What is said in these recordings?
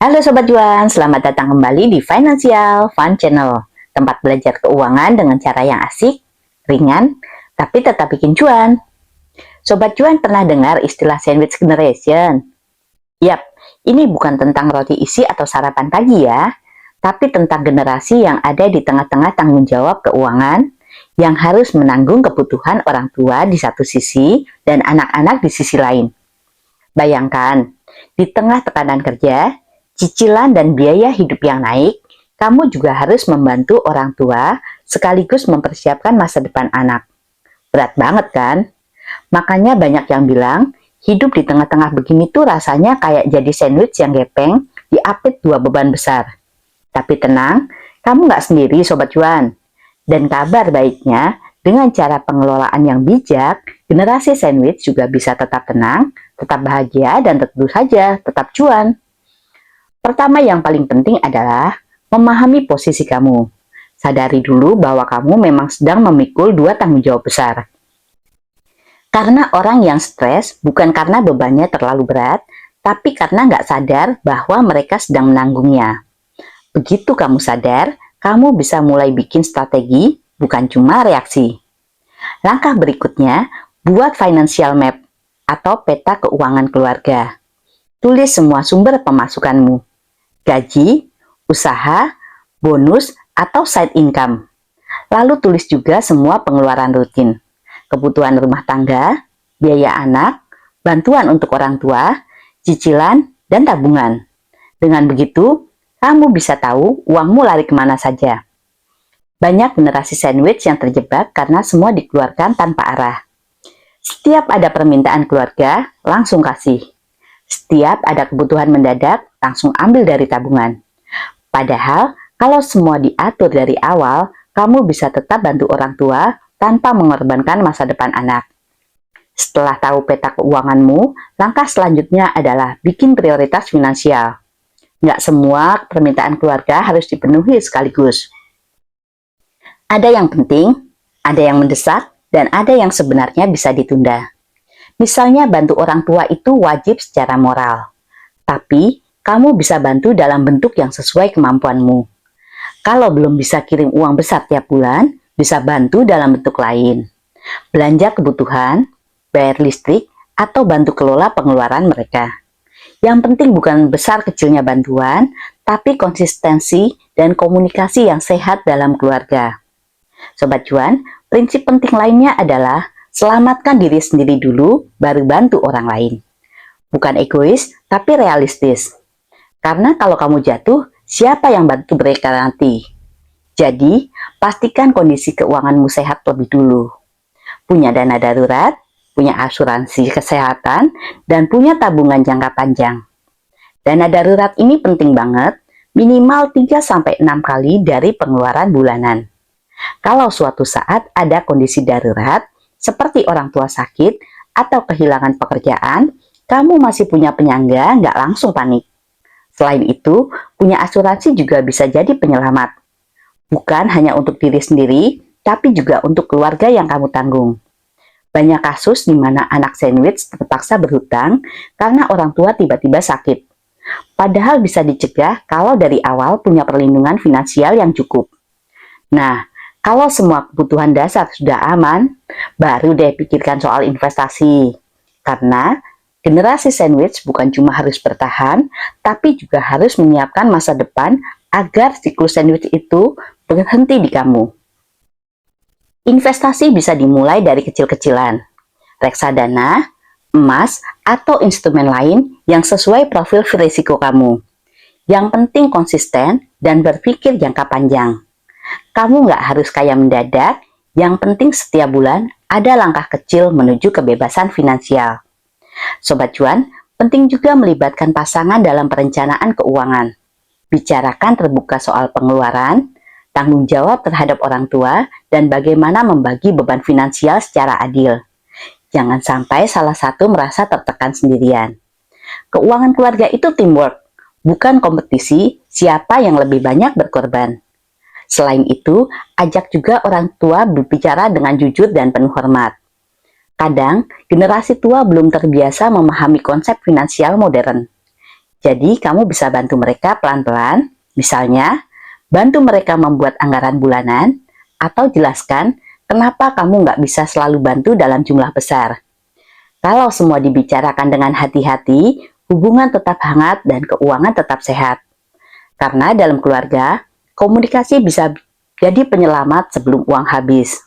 Halo Sobat Cuan, selamat datang kembali di Financial Fun Channel, tempat belajar keuangan dengan cara yang asik, ringan, tapi tetap bikin cuan. Sobat Cuan pernah dengar istilah sandwich generation? Yap, ini bukan tentang roti isi atau sarapan pagi ya, tapi tentang generasi yang ada di tengah-tengah tanggung jawab keuangan, yang harus menanggung kebutuhan orang tua di satu sisi dan anak-anak di sisi lain. Bayangkan, di tengah tekanan kerja, cicilan dan biaya hidup yang naik, kamu juga harus membantu orang tua sekaligus mempersiapkan masa depan anak. Berat banget kan? Makanya banyak yang bilang, hidup di tengah-tengah begini tuh rasanya kayak jadi sandwich yang gepeng, diapit dua beban besar. Tapi tenang, kamu nggak sendiri Sobat Cuan. Dan kabar baiknya, dengan cara pengelolaan yang bijak, generasi sandwich juga bisa tetap tenang, tetap bahagia, dan tentu saja tetap cuan. Pertama yang paling penting adalah memahami posisi kamu. Sadari dulu bahwa kamu memang sedang memikul dua tanggung jawab besar. Karena orang yang stres bukan karena bebannya terlalu berat, tapi karena nggak sadar bahwa mereka sedang menanggungnya. Begitu kamu sadar, kamu bisa mulai bikin strategi, bukan cuma reaksi. Langkah berikutnya, buat financial map atau peta keuangan keluarga. Tulis semua sumber pemasukanmu. Gaji, usaha, bonus, atau side income. Lalu tulis juga semua pengeluaran rutin, kebutuhan rumah tangga, biaya anak, bantuan untuk orang tua, cicilan, dan tabungan. Dengan begitu, kamu bisa tahu uangmu lari kemana saja. Banyak generasi sandwich yang terjebak karena semua dikeluarkan tanpa arah. Setiap ada permintaan keluarga, langsung kasih. Setiap ada kebutuhan mendadak, langsung ambil dari tabungan. Padahal, kalau semua diatur dari awal, kamu bisa tetap bantu orang tua tanpa mengorbankan masa depan anak. Setelah tahu peta keuanganmu, langkah selanjutnya adalah bikin prioritas finansial. Nggak semua permintaan keluarga harus dipenuhi sekaligus. Ada yang penting, ada yang mendesak, dan ada yang sebenarnya bisa ditunda. Misalnya bantu orang tua itu wajib secara moral, tapi kamu bisa bantu dalam bentuk yang sesuai kemampuanmu. Kalau belum bisa kirim uang besar tiap bulan, bisa bantu dalam bentuk lain. Belanja kebutuhan, bayar listrik, atau bantu kelola pengeluaran mereka. Yang penting bukan besar kecilnya bantuan, tapi konsistensi dan komunikasi yang sehat dalam keluarga. Sobat Cuan, prinsip penting lainnya adalah selamatkan diri sendiri dulu, baru bantu orang lain. Bukan egois, tapi realistis. Karena kalau kamu jatuh, siapa yang bantu mereka nanti? Jadi, pastikan kondisi keuanganmu sehat lebih dulu. Punya dana darurat, punya asuransi kesehatan, dan punya tabungan jangka panjang. Dana darurat ini penting banget, minimal 3-6 kali dari pengeluaran bulanan. Kalau suatu saat ada kondisi darurat, seperti orang tua sakit atau kehilangan pekerjaan, kamu masih punya penyangga, nggak langsung panik. Selain itu, punya asuransi juga bisa jadi penyelamat. Bukan hanya untuk diri sendiri, tapi juga untuk keluarga yang kamu tanggung. Banyak kasus di mana anak sandwich terpaksa berhutang karena orang tua tiba-tiba sakit. Padahal bisa dicegah kalau dari awal punya perlindungan finansial yang cukup. Nah, kalau semua kebutuhan dasar sudah aman, baru deh pikirkan soal investasi. Karena generasi sandwich bukan cuma harus bertahan, tapi juga harus menyiapkan masa depan agar siklus sandwich itu berhenti di kamu. Investasi bisa dimulai dari kecil-kecilan. Reksadana, emas, atau instrumen lain yang sesuai profil risiko kamu. Yang penting konsisten dan berpikir jangka panjang. Kamu nggak harus kaya mendadak, yang penting setiap bulan ada langkah kecil menuju kebebasan finansial. Sobat Cuan, penting juga melibatkan pasangan dalam perencanaan keuangan. Bicarakan terbuka soal pengeluaran, tanggung jawab terhadap orang tua, dan bagaimana membagi beban finansial secara adil. Jangan sampai salah satu merasa tertekan sendirian. Keuangan keluarga itu teamwork, bukan kompetisi siapa yang lebih banyak berkorban. Selain itu, ajak juga orang tua berbicara dengan jujur dan penuh hormat. Kadang, generasi tua belum terbiasa memahami konsep finansial modern. Jadi, kamu bisa bantu mereka pelan-pelan, misalnya, bantu mereka membuat anggaran bulanan, atau jelaskan kenapa kamu nggak bisa selalu bantu dalam jumlah besar. Kalau semua dibicarakan dengan hati-hati, hubungan tetap hangat dan keuangan tetap sehat. Karena dalam keluarga, komunikasi bisa jadi penyelamat sebelum uang habis.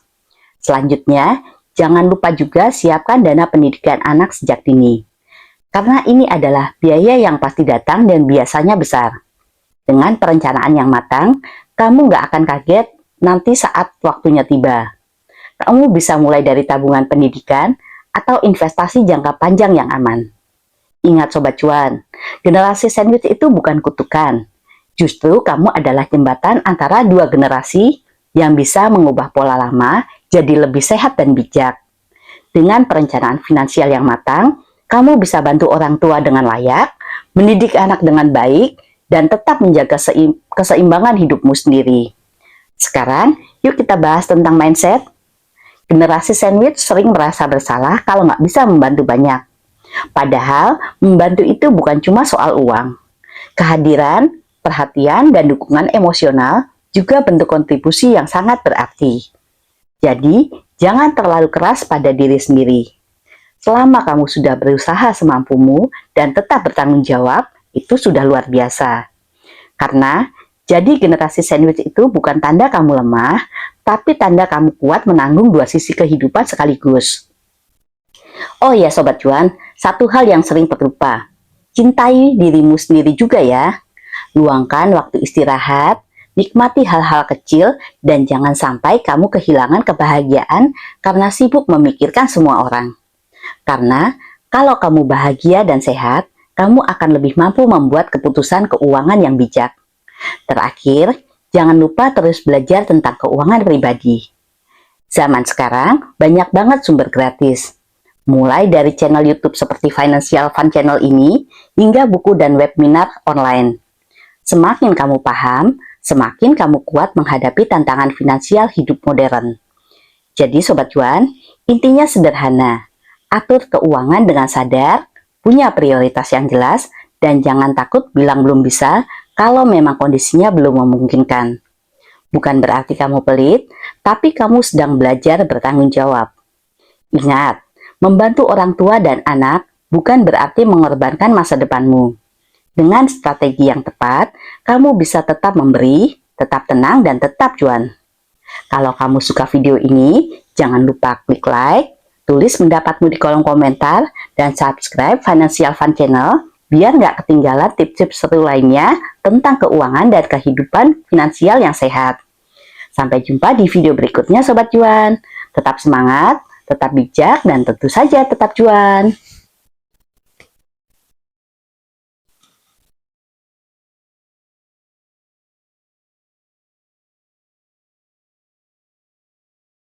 Selanjutnya, jangan lupa juga siapkan dana pendidikan anak sejak dini. Karena ini adalah biaya yang pasti datang dan biasanya besar. Dengan perencanaan yang matang, kamu nggak akan kaget nanti saat waktunya tiba. Kamu bisa mulai dari tabungan pendidikan atau investasi jangka panjang yang aman. Ingat Sobat Cuan, generasi sandwich itu bukan kutukan. Justru kamu adalah jembatan antara dua generasi yang bisa mengubah pola lama jadi lebih sehat dan bijak. Dengan perencanaan finansial yang matang, kamu bisa bantu orang tua dengan layak, mendidik anak dengan baik, dan tetap menjaga keseimbangan hidupmu sendiri. Sekarang, yuk kita bahas tentang mindset. Generasi sandwich sering merasa bersalah kalau nggak bisa membantu banyak. Padahal, membantu itu bukan cuma soal uang. Kehadiran, perhatian, dan dukungan emosional juga bentuk kontribusi yang sangat berarti. Jadi, jangan terlalu keras pada diri sendiri. Selama kamu sudah berusaha semampumu dan tetap bertanggung jawab, itu sudah luar biasa. Karena, jadi generasi sandwich itu bukan tanda kamu lemah, tapi tanda kamu kuat menanggung dua sisi kehidupan sekaligus. Oh ya Sobat Cuan, satu hal yang sering terlupa. Cintai dirimu sendiri juga ya. Luangkan waktu istirahat, nikmati hal-hal kecil, dan jangan sampai kamu kehilangan kebahagiaan karena sibuk memikirkan semua orang. Karena kalau kamu bahagia dan sehat, kamu akan lebih mampu membuat keputusan keuangan yang bijak. Terakhir, jangan lupa terus belajar tentang keuangan pribadi. Zaman sekarang banyak banget sumber gratis. Mulai dari channel YouTube seperti Financial Fun Channel ini, hingga buku dan webinar online. Semakin kamu paham, semakin kamu kuat menghadapi tantangan finansial hidup modern. Jadi Sobat Cuan, intinya sederhana. Atur keuangan dengan sadar, punya prioritas yang jelas, dan jangan takut bilang belum bisa kalau memang kondisinya belum memungkinkan. Bukan berarti kamu pelit, tapi kamu sedang belajar bertanggung jawab. Ingat, membantu orang tua dan anak bukan berarti mengorbankan masa depanmu. Dengan strategi yang tepat, kamu bisa tetap memberi, tetap tenang, dan tetap cuan. Kalau kamu suka video ini, jangan lupa klik like, tulis pendapatmu di kolom komentar, dan subscribe Financial Fun Channel biar nggak ketinggalan tips-tips seru lainnya tentang keuangan dan kehidupan finansial yang sehat. Sampai jumpa di video berikutnya Sobat Cuan. Tetap semangat, tetap bijak, dan tentu saja tetap cuan.